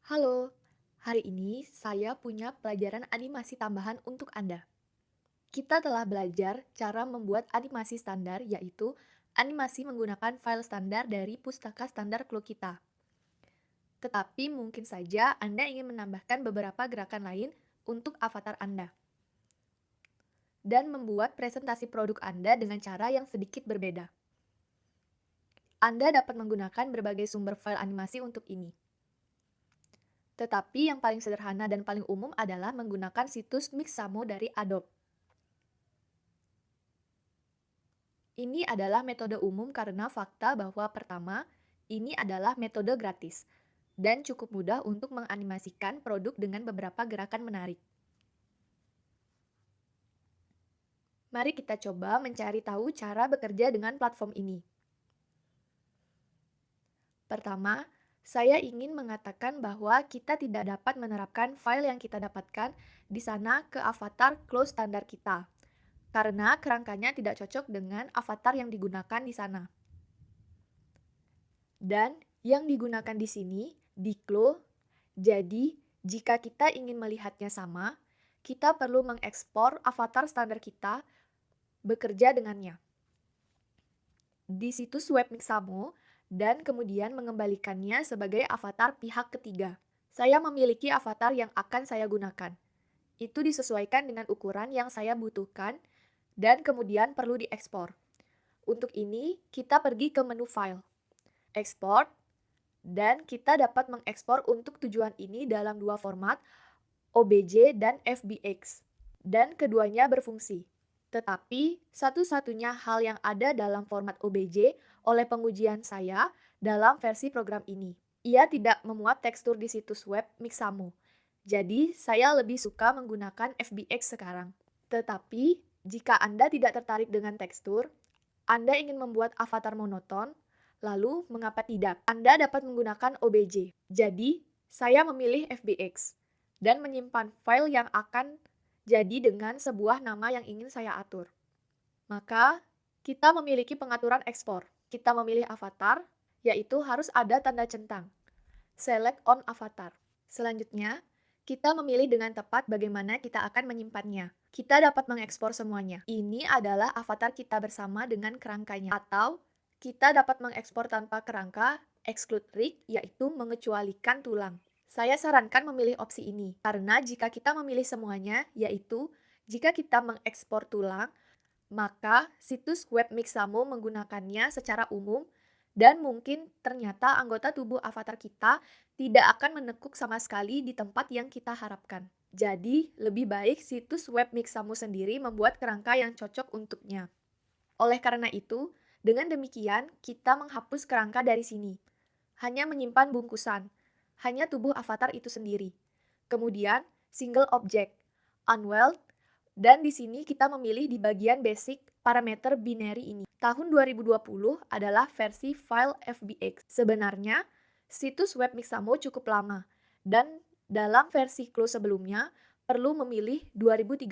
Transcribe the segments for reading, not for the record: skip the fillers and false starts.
Halo, hari ini saya punya pelajaran animasi tambahan untuk Anda. Kita telah belajar cara membuat animasi standar, yaitu animasi menggunakan file standar dari pustaka standar Clue kita. Tetapi mungkin saja Anda ingin menambahkan beberapa gerakan lain untuk avatar Anda dan membuat presentasi produk Anda dengan cara yang sedikit berbeda. Anda dapat menggunakan berbagai sumber file animasi untuk ini. Tetapi yang paling sederhana dan paling umum adalah menggunakan situs Mixamo dari Adobe. Ini adalah metode umum karena fakta bahwa pertama, ini adalah metode gratis dan cukup mudah untuk menganimasikan produk dengan beberapa gerakan menarik. Mari kita coba mencari tahu cara bekerja dengan platform ini. Pertama, saya ingin mengatakan bahwa kita tidak dapat menerapkan file yang kita dapatkan di sana ke avatar close standar kita, karena kerangkanya tidak cocok dengan avatar yang digunakan di sana. Dan yang digunakan di sini, di Clo, jadi jika kita ingin melihatnya sama, kita perlu mengekspor avatar standar kita bekerja dengannya di situs web Mixamo dan kemudian mengembalikannya sebagai avatar pihak ketiga. Saya memiliki avatar yang akan saya gunakan. Itu disesuaikan dengan ukuran yang saya butuhkan dan kemudian perlu diekspor. Untuk ini, kita pergi ke menu File, Export, dan kita dapat mengekspor untuk tujuan ini dalam dua format, OBJ dan FBX, dan keduanya berfungsi. Tetapi, satu-satunya hal yang ada dalam format OBJ oleh pengujian saya dalam versi program ini. Ia tidak memuat tekstur di situs web Mixamo. Jadi, saya lebih suka menggunakan FBX sekarang. Tetapi, jika Anda tidak tertarik dengan tekstur, Anda ingin membuat avatar monoton, lalu mengapa tidak? Anda dapat menggunakan OBJ. Jadi, saya memilih FBX dan menyimpan file yang akan jadi dengan sebuah nama yang ingin saya atur. Maka, kita memiliki pengaturan ekspor. Kita memilih avatar, yaitu harus ada tanda centang. Select on avatar. Selanjutnya, kita memilih dengan tepat bagaimana kita akan menyimpannya. Kita dapat mengekspor semuanya. Ini adalah avatar kita bersama dengan kerangkanya. Atau, kita dapat mengekspor tanpa kerangka, exclude rig, yaitu mengecualikan tulang. Saya sarankan memilih opsi ini, karena jika kita memilih semuanya, yaitu jika kita mengekspor tulang, maka situs web Mixamo menggunakannya secara umum dan mungkin ternyata anggota tubuh avatar kita tidak akan menekuk sama sekali di tempat yang kita harapkan. Jadi, lebih baik situs web Mixamo sendiri membuat kerangka yang cocok untuknya. Oleh karena itu, dengan demikian kita menghapus kerangka dari sini. Hanya menyimpan bungkusan, hanya tubuh avatar itu sendiri. Kemudian, single object, unweld, dan di sini kita memilih di bagian basic parameter binary ini. Tahun 2020 adalah versi file FBX. Sebenarnya, situs web Mixamo cukup lama, dan dalam versi Clo sebelumnya perlu memilih 2013.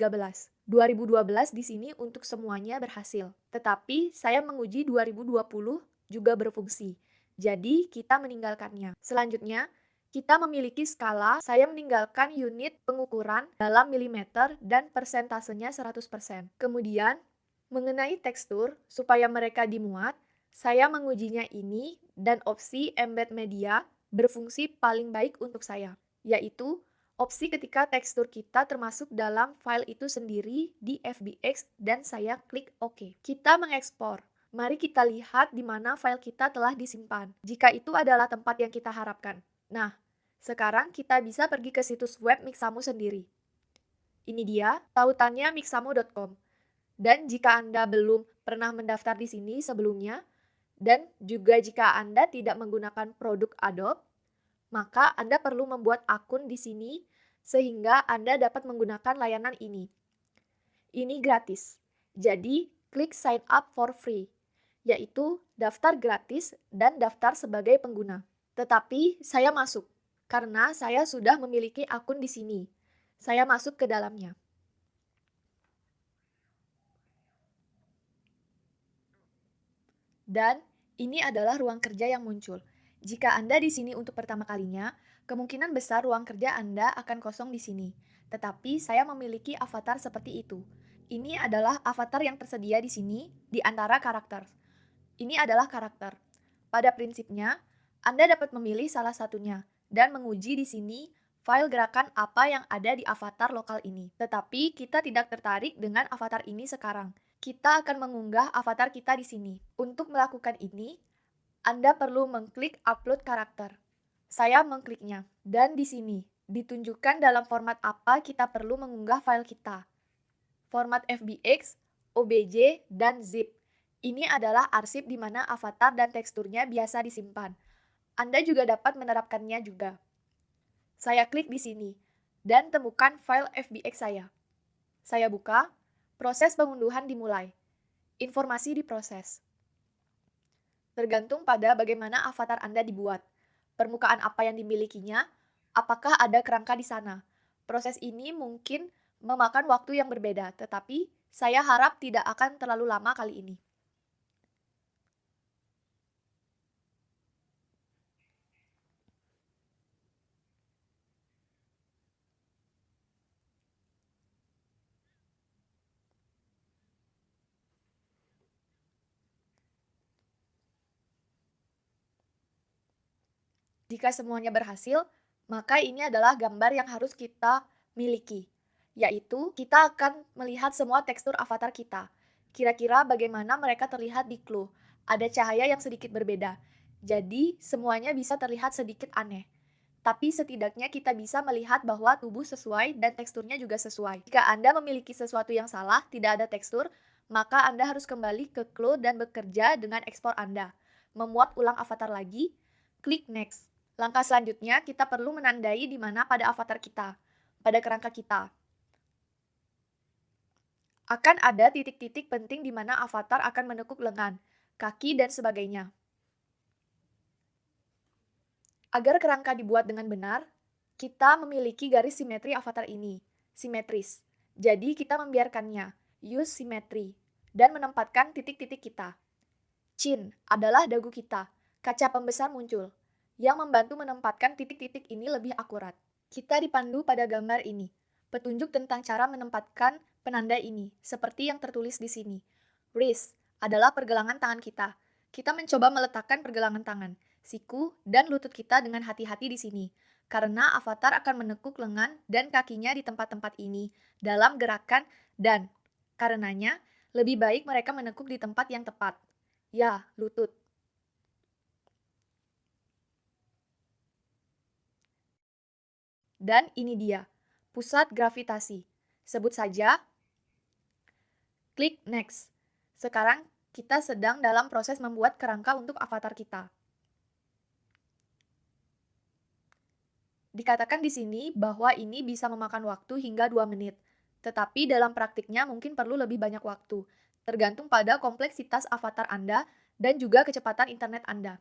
2012 di sini untuk semuanya berhasil. Tetapi saya menguji 2020 juga berfungsi. Jadi kita meninggalkannya. Selanjutnya, kita memiliki skala, saya meninggalkan unit pengukuran dalam milimeter dan persentasenya 100%. Kemudian, mengenai tekstur, supaya mereka dimuat, saya mengujinya ini dan opsi embed media berfungsi paling baik untuk saya, yaitu opsi ketika tekstur kita termasuk dalam file itu sendiri di FBX dan saya klik OK. Kita mengekspor. Mari kita lihat di mana file kita telah disimpan, jika itu adalah tempat yang kita harapkan. Nah, sekarang kita bisa pergi ke situs web Mixamo sendiri. Ini dia, tautannya mixamo.com. Dan jika Anda belum pernah mendaftar di sini sebelumnya, dan juga jika Anda tidak menggunakan produk Adobe, maka Anda perlu membuat akun di sini sehingga Anda dapat menggunakan layanan ini. Ini gratis. Jadi, klik sign up for free, yaitu daftar gratis dan daftar sebagai pengguna. Tetapi saya masuk karena saya sudah memiliki akun di sini. Saya masuk ke dalamnya. Dan ini adalah ruang kerja yang muncul. Jika Anda di sini untuk pertama kalinya, kemungkinan besar ruang kerja Anda akan kosong di sini. Tetapi saya memiliki avatar seperti itu. Ini adalah avatar yang tersedia di sini di antara karakter. Ini adalah karakter. Pada prinsipnya, Anda dapat memilih salah satunya dan menguji di sini file gerakan apa yang ada di avatar lokal ini. Tetapi kita tidak tertarik dengan avatar ini sekarang. Kita akan mengunggah avatar kita di sini. Untuk melakukan ini, Anda perlu mengklik upload karakter. Saya mengkliknya, dan di sini ditunjukkan dalam format apa kita perlu mengunggah file kita. Format FBX, OBJ, dan zip. Ini adalah arsip di mana avatar dan teksturnya biasa disimpan. Anda juga dapat menerapkannya juga. Saya klik di sini, dan temukan file FBX saya. Saya buka, proses pengunduhan dimulai. Informasi diproses. Tergantung pada bagaimana avatar Anda dibuat, permukaan apa yang dimilikinya, apakah ada kerangka di sana. Proses ini mungkin memakan waktu yang berbeda, tetapi saya harap tidak akan terlalu lama kali ini. Jika semuanya berhasil, maka ini adalah gambar yang harus kita miliki, yaitu kita akan melihat semua tekstur avatar kita. Kira-kira bagaimana mereka terlihat di clue. Ada cahaya yang sedikit berbeda, jadi semuanya bisa terlihat sedikit aneh. Tapi setidaknya kita bisa melihat bahwa tubuh sesuai dan teksturnya juga sesuai. Jika Anda memiliki sesuatu yang salah, tidak ada tekstur, maka Anda harus kembali ke clue dan bekerja dengan ekspor Anda. Memuat ulang avatar lagi, klik next. Langkah selanjutnya, kita perlu menandai di mana pada avatar kita, pada kerangka kita. Akan ada titik-titik penting di mana avatar akan menekuk lengan, kaki, dan sebagainya. Agar kerangka dibuat dengan benar, kita memiliki garis simetri avatar ini, simetris. Jadi kita membiarkannya, use symmetry, dan menempatkan titik-titik kita. Chin adalah dagu kita, kaca pembesar muncul, yang membantu menempatkan titik-titik ini lebih akurat. Kita dipandu pada gambar ini, petunjuk tentang cara menempatkan penanda ini, seperti yang tertulis di sini. Wrist adalah pergelangan tangan kita. Kita mencoba meletakkan pergelangan tangan, siku, dan lutut kita dengan hati-hati di sini, karena avatar akan menekuk lengan dan kakinya di tempat-tempat ini dalam gerakan dan, karenanya, lebih baik mereka menekuk di tempat yang tepat. Ya, lutut. Dan ini dia, pusat gravitasi. Sebut saja, klik next. Sekarang kita sedang dalam proses membuat kerangka untuk avatar kita. Dikatakan di sini bahwa ini bisa memakan waktu hingga 2 menit. Tetapi dalam praktiknya mungkin perlu lebih banyak waktu, tergantung pada kompleksitas avatar Anda dan juga kecepatan internet Anda.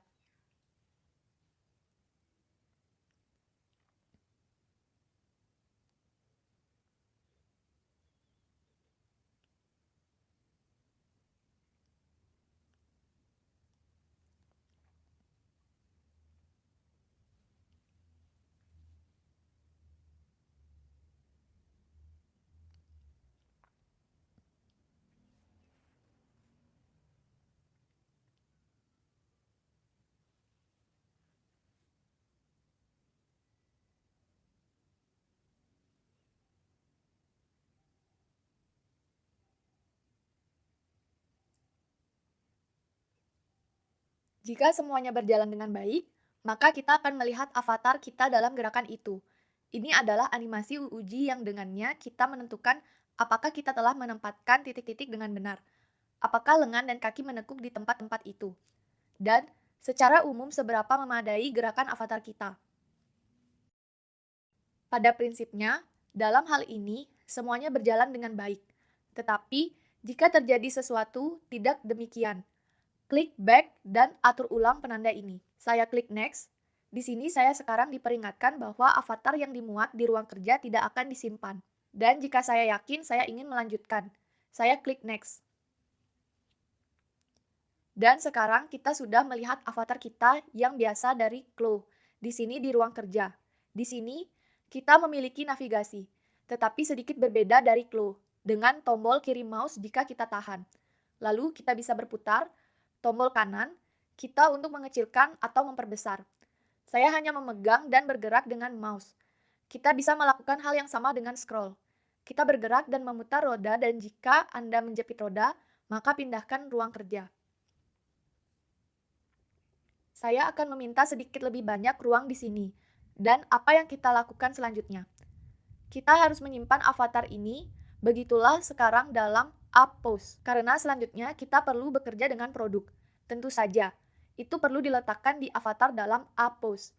Jika semuanya berjalan dengan baik, maka kita akan melihat avatar kita dalam gerakan itu. Ini adalah animasi uji yang dengannya kita menentukan apakah kita telah menempatkan titik-titik dengan benar. Apakah lengan dan kaki menekuk di tempat-tempat itu. Dan secara umum seberapa memadai gerakan avatar kita. Pada prinsipnya, dalam hal ini semuanya berjalan dengan baik. Tetapi, jika terjadi sesuatu tidak demikian, klik back dan atur ulang penanda ini. Saya klik next. Di sini saya sekarang diperingatkan bahwa avatar yang dimuat di ruang kerja tidak akan disimpan. Dan jika saya yakin saya ingin melanjutkan, saya klik next. Dan sekarang kita sudah melihat avatar kita yang biasa dari Chloe. Di sini di ruang kerja. Di sini kita memiliki navigasi, tetapi sedikit berbeda dari Chloe, dengan tombol kiri mouse jika kita tahan. Lalu kita bisa berputar, tombol kanan, kita untuk mengecilkan atau memperbesar. Saya hanya memegang dan bergerak dengan mouse. Kita bisa melakukan hal yang sama dengan scroll. Kita bergerak dan memutar roda dan jika Anda menjepit roda, maka pindahkan ruang kerja. Saya akan meminta sedikit lebih banyak ruang di sini. Dan apa yang kita lakukan selanjutnya? Kita harus menyimpan avatar ini, begitulah sekarang dalam Up Pose. Karena selanjutnya kita perlu bekerja dengan produk. Tentu saja, itu perlu diletakkan di avatar dalam Up Pose.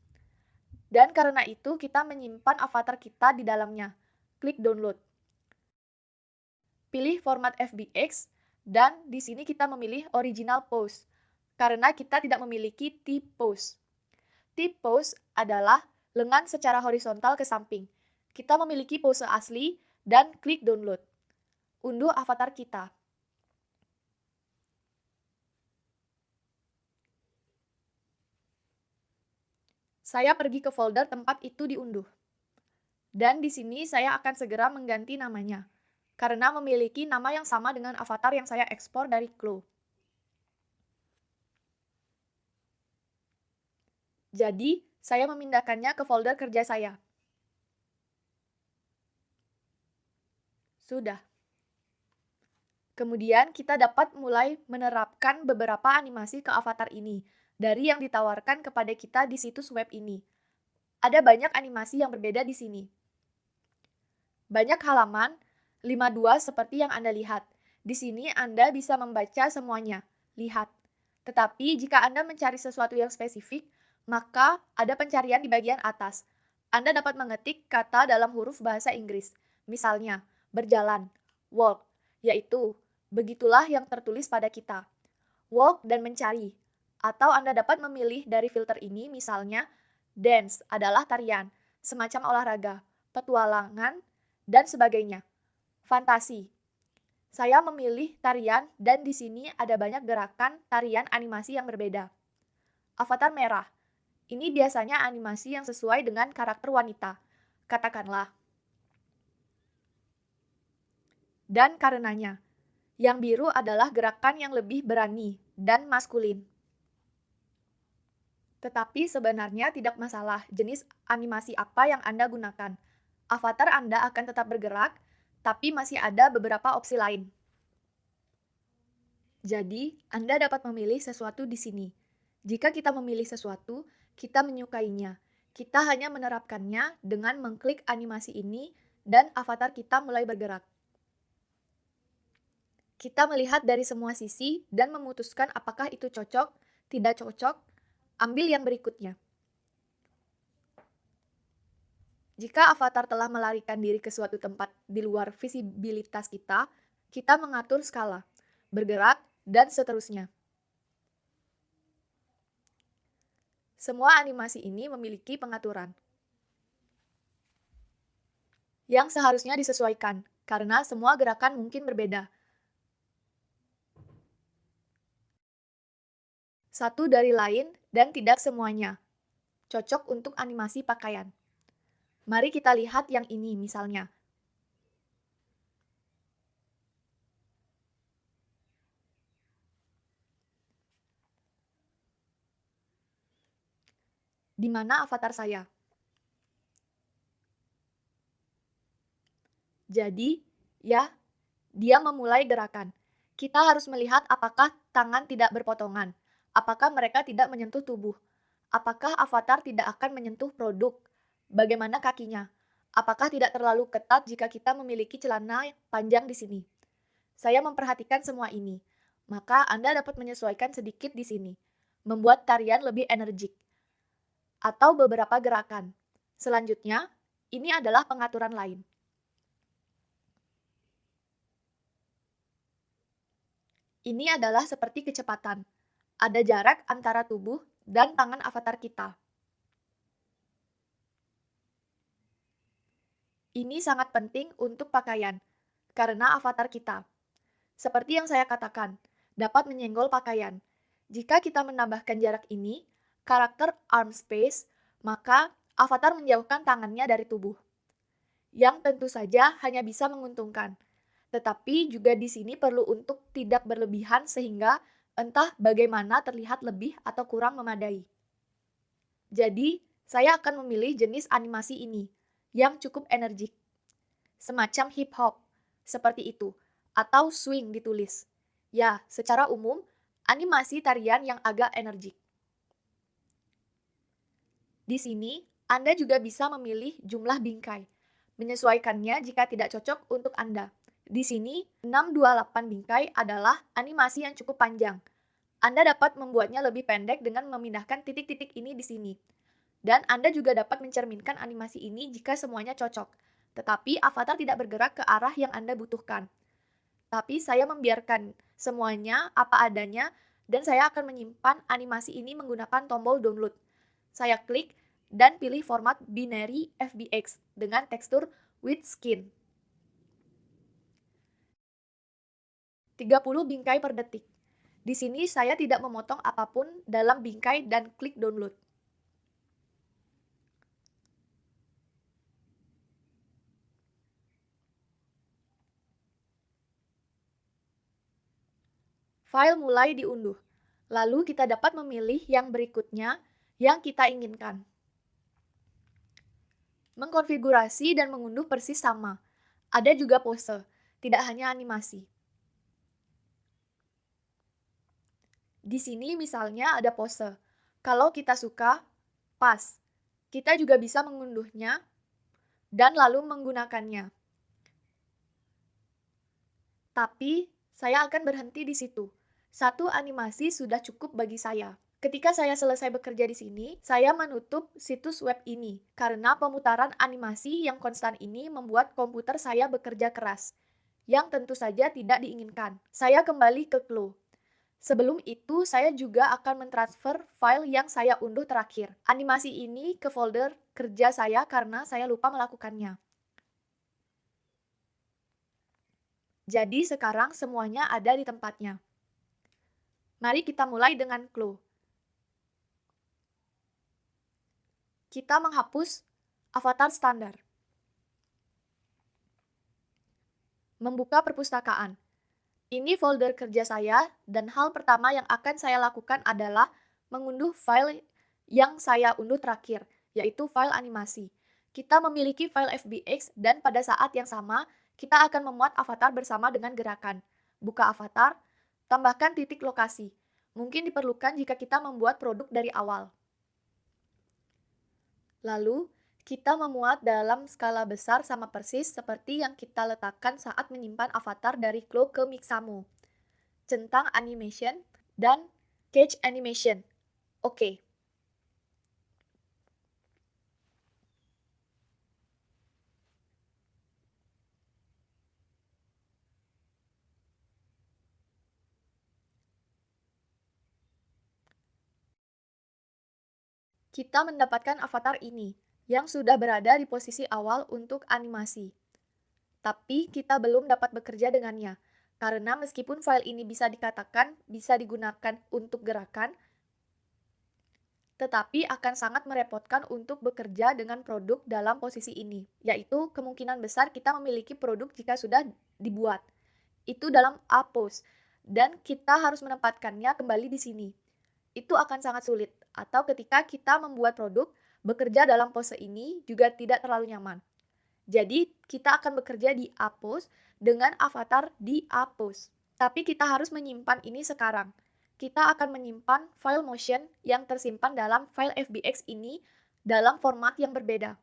Dan karena itu kita menyimpan avatar kita di dalamnya. Klik download. Pilih format FBX dan di sini kita memilih original pose karena kita tidak memiliki T-pose. T-pose adalah lengan secara horizontal ke samping. Kita memiliki pose asli dan klik download. Unduh avatar kita. Saya pergi ke folder tempat itu diunduh. Dan di sini saya akan segera mengganti namanya, karena memiliki nama yang sama dengan avatar yang saya ekspor dari Chloe. Jadi, saya memindahkannya ke folder kerja saya. Sudah. Kemudian, kita dapat mulai menerapkan beberapa animasi ke avatar ini, dari yang ditawarkan kepada kita di situs web ini. Ada banyak animasi yang berbeda di sini. Banyak halaman, 52 seperti yang Anda lihat. Di sini Anda bisa membaca semuanya. Lihat. Tetapi jika Anda mencari sesuatu yang spesifik, maka ada pencarian di bagian atas. Anda dapat mengetik kata dalam huruf bahasa Inggris. Misalnya, berjalan, walk, yaitu begitulah yang tertulis pada kita. Walk dan mencari. Atau Anda dapat memilih dari filter ini, misalnya, dance adalah tarian, semacam olahraga, petualangan, dan sebagainya. Fantasi. Saya memilih tarian dan di sini ada banyak gerakan tarian animasi yang berbeda. Avatar merah. Ini biasanya animasi yang sesuai dengan karakter wanita. Katakanlah. Dan karenanya, yang biru adalah gerakan yang lebih berani dan maskulin. Tetapi sebenarnya tidak masalah jenis animasi apa yang Anda gunakan. Avatar Anda akan tetap bergerak, tapi masih ada beberapa opsi lain. Jadi, Anda dapat memilih sesuatu di sini. Jika kita memilih sesuatu, kita menyukainya. Kita hanya menerapkannya dengan mengklik animasi ini dan avatar kita mulai bergerak. Kita melihat dari semua sisi dan memutuskan apakah itu cocok, tidak cocok, ambil yang berikutnya. Jika avatar telah melarikan diri ke suatu tempat di luar visibilitas kita, kita mengatur skala, bergerak, dan seterusnya. Semua animasi ini memiliki pengaturan yang seharusnya disesuaikan, karena semua gerakan mungkin berbeda. Satu dari lain dan tidak semuanya. Cocok untuk animasi pakaian. Mari kita lihat yang ini misalnya. Di mana avatar saya? Jadi, ya, dia memulai gerakan. Kita harus melihat apakah tangan tidak berpotongan, apakah mereka tidak menyentuh tubuh, apakah avatar tidak akan menyentuh produk, bagaimana kakinya, apakah tidak terlalu ketat jika kita memiliki celana panjang di sini. Saya memperhatikan semua ini, maka Anda dapat menyesuaikan sedikit di sini, membuat tarian lebih energik, atau beberapa gerakan. Selanjutnya, ini adalah pengaturan lain. Ini adalah seperti kecepatan. Ada jarak antara tubuh dan tangan avatar kita. Ini sangat penting untuk pakaian, karena avatar kita, seperti yang saya katakan, dapat menyenggol pakaian. Jika kita menambahkan jarak ini, karakter arm space, maka avatar menjauhkan tangannya dari tubuh, yang tentu saja hanya bisa menguntungkan. Tetapi juga di sini perlu untuk tidak berlebihan sehingga entah bagaimana terlihat lebih atau kurang memadai. Jadi, saya akan memilih jenis animasi ini yang cukup energik, semacam hip hop, seperti itu, atau swing ditulis. Ya, secara umum, animasi tarian yang agak energik. Di sini, Anda juga bisa memilih jumlah bingkai, menyesuaikannya jika tidak cocok untuk Anda. Di sini, 628 bingkai adalah animasi yang cukup panjang. Anda dapat membuatnya lebih pendek dengan memindahkan titik-titik ini di sini. Dan Anda juga dapat mencerminkan animasi ini jika semuanya cocok. Tetapi avatar tidak bergerak ke arah yang Anda butuhkan. Tapi saya membiarkan semuanya apa adanya dan saya akan menyimpan animasi ini menggunakan tombol download. Saya klik dan pilih format binary FBX dengan tekstur with skin. 30 bingkai per detik. Di sini saya tidak memotong apapun dalam bingkai dan klik download. File mulai diunduh. Lalu kita dapat memilih yang berikutnya yang kita inginkan. Mengkonfigurasi dan mengunduh persis sama. Ada juga pose, tidak hanya animasi. Di sini misalnya ada pose. Kalau kita suka, pas. Kita juga bisa mengunduhnya dan lalu menggunakannya. Tapi, saya akan berhenti di situ. Satu animasi sudah cukup bagi saya. Ketika saya selesai bekerja di sini, saya menutup situs web ini karena pemutaran animasi yang konstan ini membuat komputer saya bekerja keras, yang tentu saja tidak diinginkan. Saya kembali ke Clo. Sebelum itu, saya juga akan mentransfer file yang saya unduh terakhir. Animasi ini ke folder kerja saya karena saya lupa melakukannya. Jadi sekarang semuanya ada di tempatnya. Mari kita mulai dengan Clo. Kita menghapus avatar standar. Membuka perpustakaan. Ini folder kerja saya dan hal pertama yang akan saya lakukan adalah mengunduh file yang saya unduh terakhir, yaitu file animasi. Kita memiliki file FBX dan pada saat yang sama, kita akan memuat avatar bersama dengan gerakan. Buka avatar, tambahkan titik lokasi. Mungkin diperlukan jika kita membuat produk dari awal. Lalu, kita memuat dalam skala besar sama persis seperti yang kita letakkan saat menyimpan avatar dari Clo ke Mixamo. Centang animation dan cage animation. Oke. Kita mendapatkan avatar ini, yang sudah berada di posisi awal untuk animasi. Tapi kita belum dapat bekerja dengannya, karena meskipun file ini bisa dikatakan bisa digunakan untuk gerakan, tetapi akan sangat merepotkan untuk bekerja dengan produk dalam posisi ini, yaitu kemungkinan besar kita memiliki produk jika sudah dibuat. Itu dalam A pose, dan kita harus menempatkannya kembali di sini. Itu akan sangat sulit, atau ketika kita membuat produk, bekerja dalam pose ini juga tidak terlalu nyaman. Jadi, kita akan bekerja di A pose dengan avatar di A pose. Tapi kita harus menyimpan ini sekarang. Kita akan menyimpan file motion yang tersimpan dalam file FBX ini dalam format yang berbeda.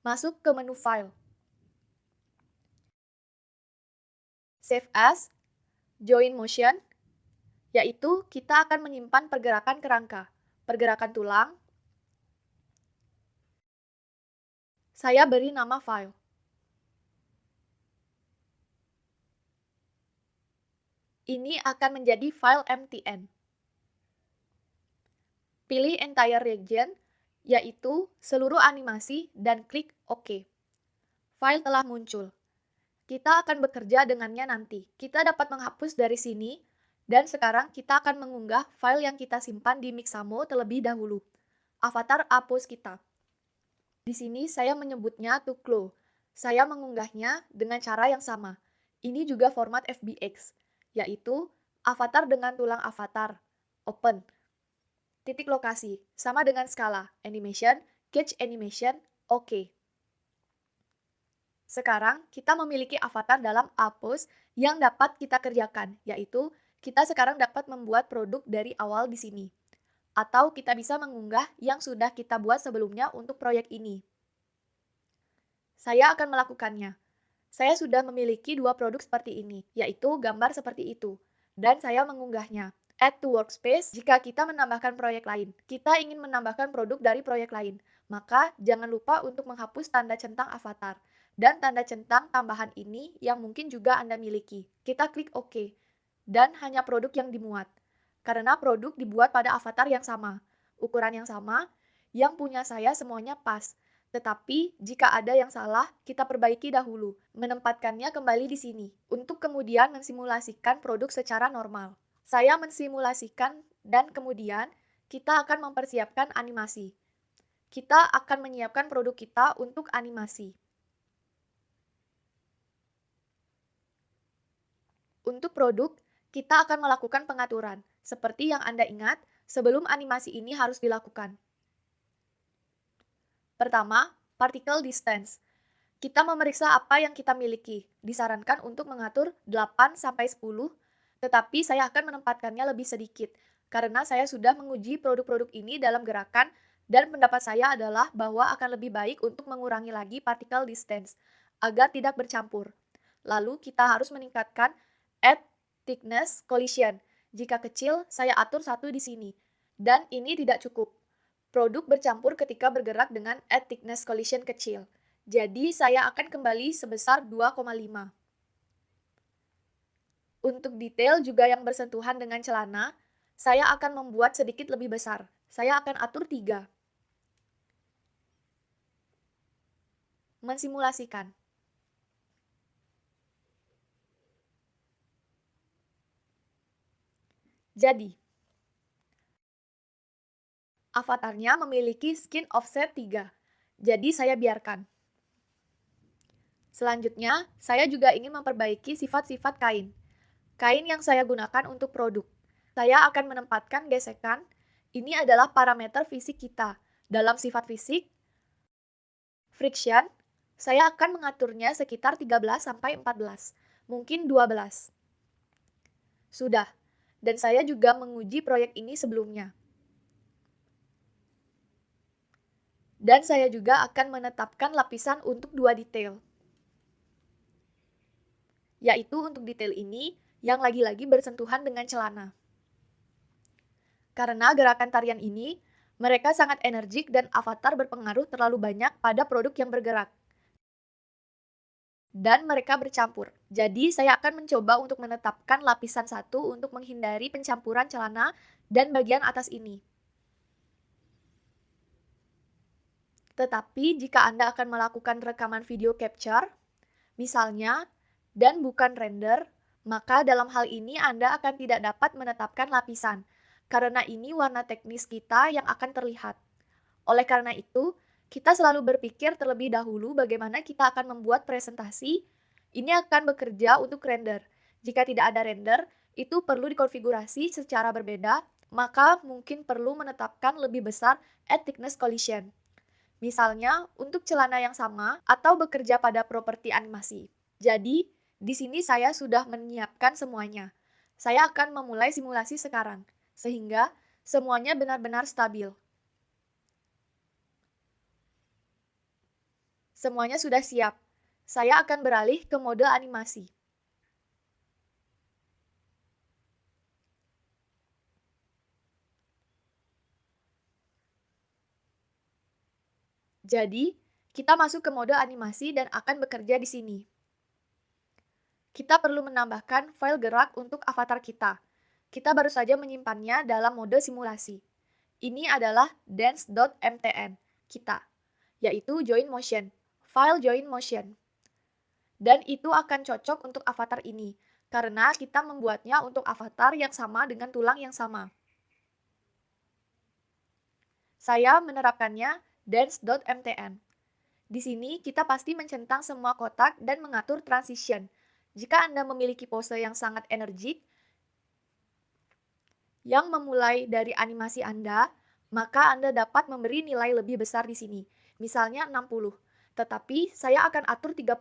Masuk ke menu file. Save as, join motion, yaitu kita akan menyimpan pergerakan kerangka, pergerakan tulang. Saya beri nama file. Ini akan menjadi file mtn. Pilih entire region, yaitu seluruh animasi, dan klik OK. File telah muncul. Kita akan bekerja dengannya nanti. Kita dapat menghapus dari sini, Dan sekarang kita akan mengunggah file yang kita simpan di Mixamo terlebih dahulu. Avatar A-pose kita. Di sini saya menyebutnya Tuklo. Saya mengunggahnya dengan cara yang sama. Ini juga format FBX, yaitu avatar dengan tulang avatar. Open. Titik lokasi, sama dengan skala. Animation, catch animation, oke. Sekarang, kita memiliki avatar dalam A-pose yang dapat kita kerjakan, yaitu kita sekarang dapat membuat produk dari awal di sini. Atau kita bisa mengunggah yang sudah kita buat sebelumnya untuk proyek ini. Saya akan melakukannya. Saya sudah memiliki 2 produk seperti ini, yaitu gambar seperti itu. Dan saya mengunggahnya. Add to workspace jika kita menambahkan proyek lain. Kita ingin menambahkan produk dari proyek lain. Maka jangan lupa untuk menghapus tanda centang avatar. Dan tanda centang tambahan ini yang mungkin juga Anda miliki. Kita klik OK. Dan hanya produk yang dimuat. Karena produk dibuat pada avatar yang sama. Ukuran yang sama, yang punya saya semuanya pas. Tetapi, jika ada yang salah, kita perbaiki dahulu, menempatkannya kembali di sini, untuk kemudian mensimulasikan produk secara normal. Saya mensimulasikan, dan kemudian kita akan mempersiapkan animasi. Kita akan menyiapkan produk kita untuk animasi. Untuk produk, kita akan melakukan pengaturan. Seperti yang Anda ingat, sebelum animasi ini harus dilakukan. Pertama, particle distance. Kita memeriksa apa yang kita miliki. Disarankan untuk mengatur 8-10, tetapi saya akan menempatkannya lebih sedikit, karena saya sudah menguji produk-produk ini dalam gerakan, dan pendapat saya adalah bahwa akan lebih baik untuk mengurangi lagi particle distance, agar tidak bercampur. Lalu kita harus meningkatkan add thickness collision. Jika kecil, saya atur 1 di sini. Dan ini tidak cukup. Produk bercampur ketika bergerak dengan add thickness collision kecil. Jadi saya akan kembali sebesar 2,5. Untuk detail juga yang bersentuhan dengan celana, saya akan membuat sedikit lebih besar. Saya akan atur 3. Mensimulasikan. Jadi, avatarnya memiliki skin offset 3. Jadi saya biarkan. Selanjutnya, saya juga ingin memperbaiki sifat-sifat kain. Kain yang saya gunakan untuk produk. Saya akan menempatkan gesekan. Ini adalah parameter fisik kita. Dalam sifat fisik, friction, saya akan mengaturnya sekitar 13-14, mungkin 12. Sudah, dan saya juga menguji proyek ini sebelumnya. Dan saya juga akan menetapkan lapisan untuk 2 detail. Yaitu untuk detail ini, yang lagi-lagi bersentuhan dengan celana. Karena gerakan tarian ini, mereka sangat energik dan avatar berpengaruh terlalu banyak pada produk yang bergerak. Dan mereka bercampur. Jadi saya akan mencoba untuk menetapkan lapisan 1 untuk menghindari pencampuran celana dan bagian atas ini. Tetapi jika Anda akan melakukan rekaman video capture, misalnya, dan bukan render, maka dalam hal ini Anda akan tidak dapat menetapkan lapisan, karena ini warna teknis kita yang akan terlihat. Oleh karena itu, kita selalu berpikir terlebih dahulu bagaimana kita akan membuat presentasi. Ini akan bekerja untuk render. Jika tidak ada render, itu perlu dikonfigurasi secara berbeda, maka mungkin perlu menetapkan lebih besar add thickness collision. Misalnya, untuk celana yang sama atau bekerja pada properti animasi. Jadi, di sini saya sudah menyiapkan semuanya. Saya akan memulai simulasi sekarang, sehingga semuanya benar-benar stabil. Semuanya sudah siap. Saya akan beralih ke mode animasi. Jadi, kita masuk ke mode animasi dan akan bekerja di sini. Kita perlu menambahkan file gerak untuk avatar kita. Kita baru saja menyimpannya dalam mode simulasi. Ini adalah dance.mtn kita, yaitu join motion, file join motion. Dan itu akan cocok untuk avatar ini, karena kita membuatnya untuk avatar yang sama dengan tulang yang sama. Saya menerapkannya dance.mtn. Di sini kita pasti mencentang semua kotak dan mengatur transition. Jika Anda memiliki pose yang sangat energik, yang memulai dari animasi Anda, maka Anda dapat memberi nilai lebih besar di sini, misalnya 60. Tetapi saya akan atur 30,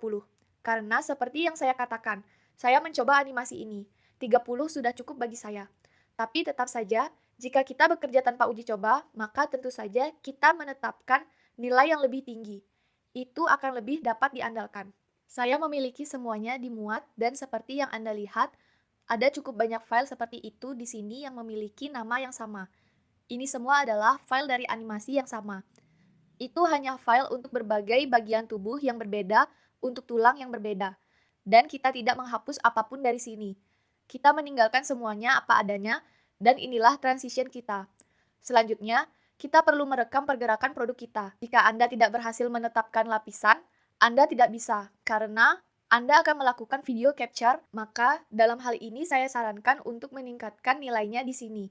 karena seperti yang saya katakan, saya mencoba animasi ini. 30 sudah cukup bagi saya. Tapi tetap saja, jika kita bekerja tanpa uji coba, maka tentu saja kita menetapkan nilai yang lebih tinggi. Itu akan lebih dapat diandalkan. Saya memiliki semuanya dimuat dan seperti yang Anda lihat, ada cukup banyak file seperti itu di sini yang memiliki nama yang sama. Ini semua adalah file dari animasi yang sama. Itu hanya file untuk berbagai bagian tubuh yang berbeda untuk tulang yang berbeda. Dan kita tidak menghapus apapun dari sini. Kita meninggalkan semuanya apa adanya, dan inilah transition kita. Selanjutnya, kita perlu merekam pergerakan produk kita. Jika Anda tidak berhasil menetapkan lapisan, Anda tidak bisa, karena Anda akan melakukan video capture, maka dalam hal ini saya sarankan untuk meningkatkan nilainya di sini,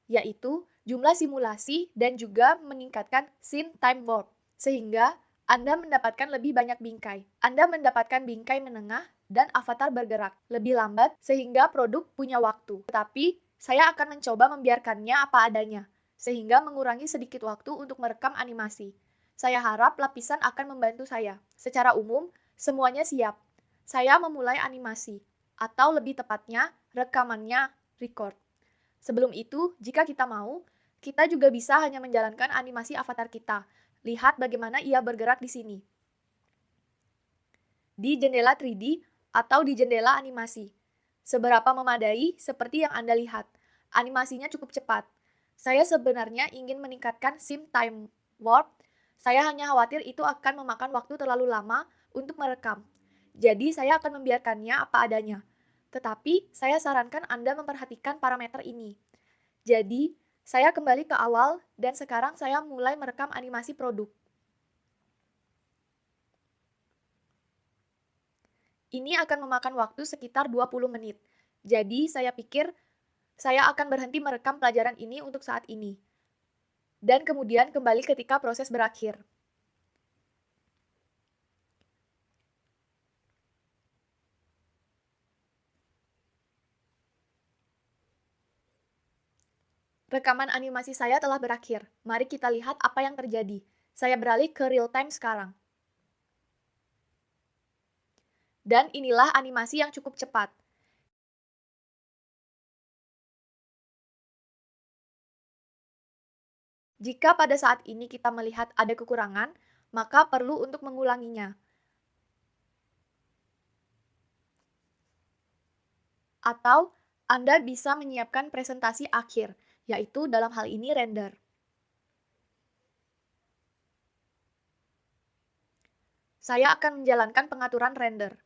yaitu jumlah simulasi dan juga meningkatkan scene time warp, sehingga Anda mendapatkan lebih banyak bingkai. Anda mendapatkan bingkai menengah dan avatar bergerak lebih lambat sehingga produk punya waktu. Tetapi, saya akan mencoba membiarkannya apa adanya, sehingga mengurangi sedikit waktu untuk merekam animasi. Saya harap lapisan akan membantu saya. Secara umum, semuanya siap. Saya memulai animasi, atau lebih tepatnya, rekamannya record. Sebelum itu, jika kita mau, kita juga bisa hanya menjalankan animasi avatar kita. Lihat bagaimana ia bergerak di sini. Di jendela 3D atau di jendela animasi. Seberapa memadai seperti yang Anda lihat. Animasinya cukup cepat. Saya sebenarnya ingin meningkatkan sim time warp. Saya hanya khawatir itu akan memakan waktu terlalu lama untuk merekam. Jadi saya akan membiarkannya apa adanya. Tetapi saya sarankan Anda memperhatikan parameter ini. Jadi, saya kembali ke awal dan sekarang saya mulai merekam animasi produk. Ini akan memakan waktu sekitar 20 menit. Jadi, saya pikir saya akan berhenti merekam pelajaran ini untuk saat ini. Dan kemudian kembali ketika proses berakhir. Rekaman animasi saya telah berakhir. Mari kita lihat apa yang terjadi. Saya beralih ke real time sekarang. Dan inilah animasi yang cukup cepat. Jika pada saat ini kita melihat ada kekurangan, maka perlu untuk mengulanginya. Atau Anda bisa menyiapkan presentasi akhir, yaitu dalam hal ini render. Saya akan menjalankan pengaturan render.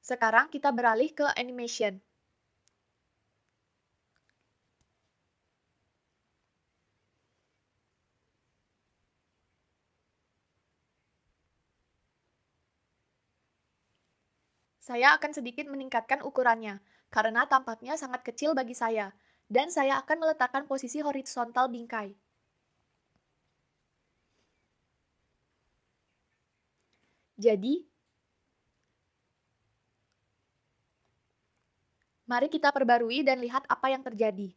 Sekarang kita beralih ke animation. Saya akan sedikit meningkatkan ukurannya, karena tampaknya sangat kecil bagi saya, dan saya akan meletakkan posisi horizontal bingkai. Jadi, mari kita perbarui dan lihat apa yang terjadi.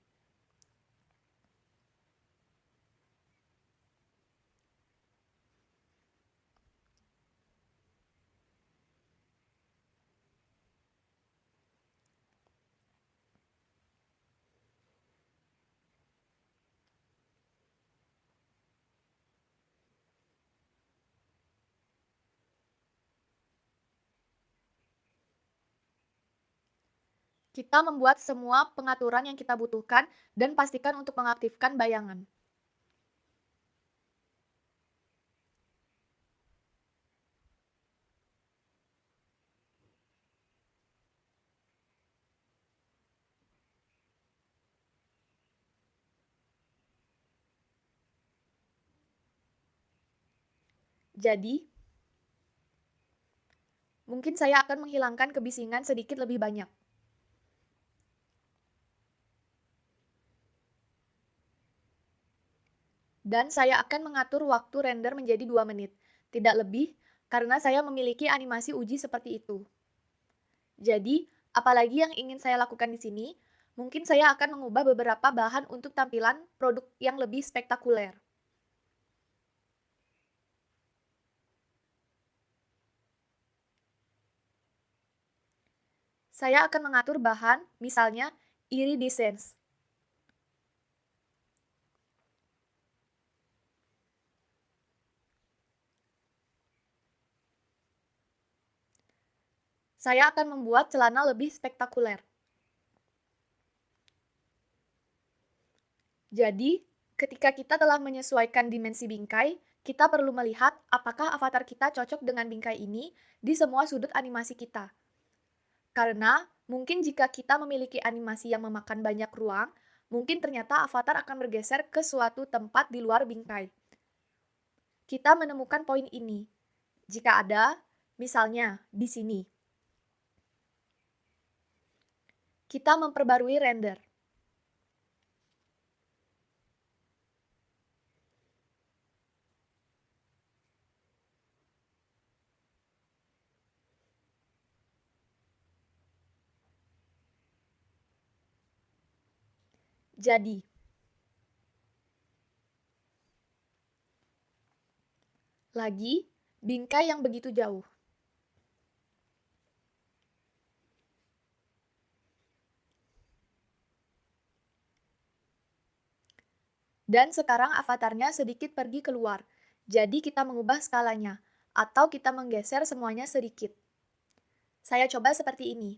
Kita membuat semua pengaturan yang kita butuhkan dan pastikan untuk mengaktifkan bayangan. Jadi, Mungkin saya akan menghilangkan kebisingan sedikit lebih banyak. Dan saya akan mengatur waktu render menjadi 2 menit, tidak lebih, karena saya memiliki animasi uji seperti itu. Jadi, apalagi yang ingin saya lakukan di sini, mungkin saya akan mengubah beberapa bahan untuk tampilan produk yang lebih spektakuler. Saya akan mengatur bahan, misalnya iridescence. Saya akan membuat celana lebih spektakuler. Jadi, ketika kita telah menyesuaikan dimensi bingkai, kita perlu melihat apakah avatar kita cocok dengan bingkai ini di semua sudut animasi kita. Karena mungkin jika kita memiliki animasi yang memakan banyak ruang, mungkin ternyata avatar akan bergeser ke suatu tempat di luar bingkai. Kita menemukan poin ini. Jika ada, misalnya di sini. Kita memperbarui render. Jadi, lagi, bingkai yang begitu jauh. Dan sekarang avatarnya sedikit pergi keluar. Jadi kita mengubah skalanya, atau kita menggeser semuanya sedikit. Saya coba seperti ini.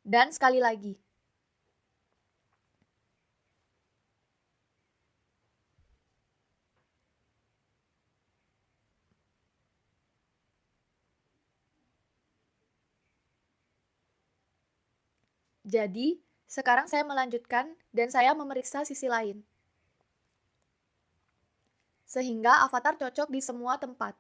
Dan sekali lagi. Jadi, sekarang saya melanjutkan dan saya memeriksa sisi lain. Sehingga avatar cocok di semua tempat.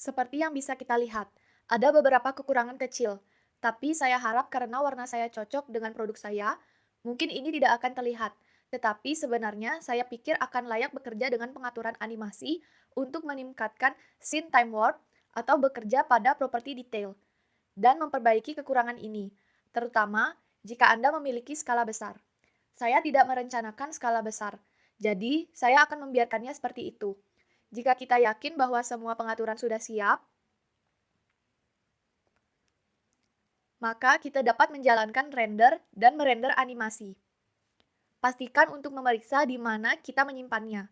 Seperti yang bisa kita lihat, ada beberapa kekurangan kecil, tapi saya harap karena warna saya cocok dengan produk saya, mungkin ini tidak akan terlihat. Tetapi sebenarnya saya pikir akan layak bekerja dengan pengaturan animasi untuk meningkatkan scene time warp atau bekerja pada properti detail dan memperbaiki kekurangan ini, terutama jika Anda memiliki skala besar. Saya tidak merencanakan skala besar, jadi saya akan membiarkannya seperti itu. Jika kita yakin bahwa semua pengaturan sudah siap, maka kita dapat menjalankan render dan merender animasi. Pastikan untuk memeriksa di mana kita menyimpannya,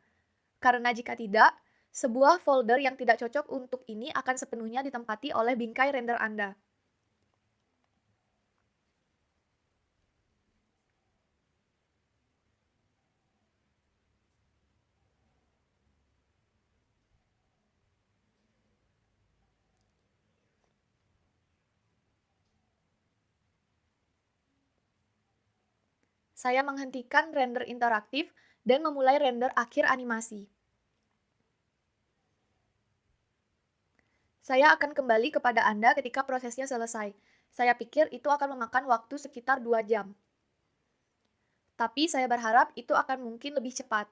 karena jika tidak, sebuah folder yang tidak cocok untuk ini akan sepenuhnya ditempati oleh bingkai render Anda. Saya menghentikan render interaktif dan memulai render akhir animasi. Saya akan kembali kepada Anda ketika prosesnya selesai. Saya pikir itu akan memakan waktu sekitar 2 jam. Tapi saya berharap itu akan mungkin lebih cepat.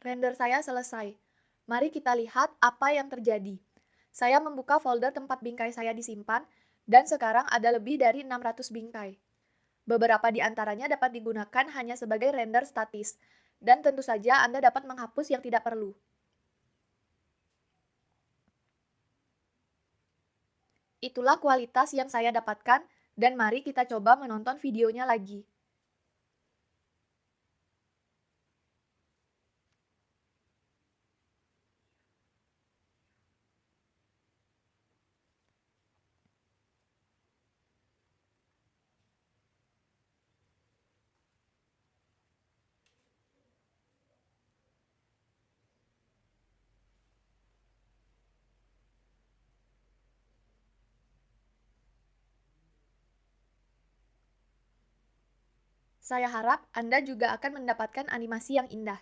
Render saya selesai. Mari kita lihat apa yang terjadi. Saya membuka folder tempat bingkai saya disimpan, dan sekarang ada lebih dari 600 bingkai. Beberapa di antaranya dapat digunakan hanya sebagai render statis, dan tentu saja Anda dapat menghapus yang tidak perlu. Itulah kualitas yang saya dapatkan, dan mari kita coba menonton videonya lagi. Saya harap Anda juga akan mendapatkan animasi yang indah.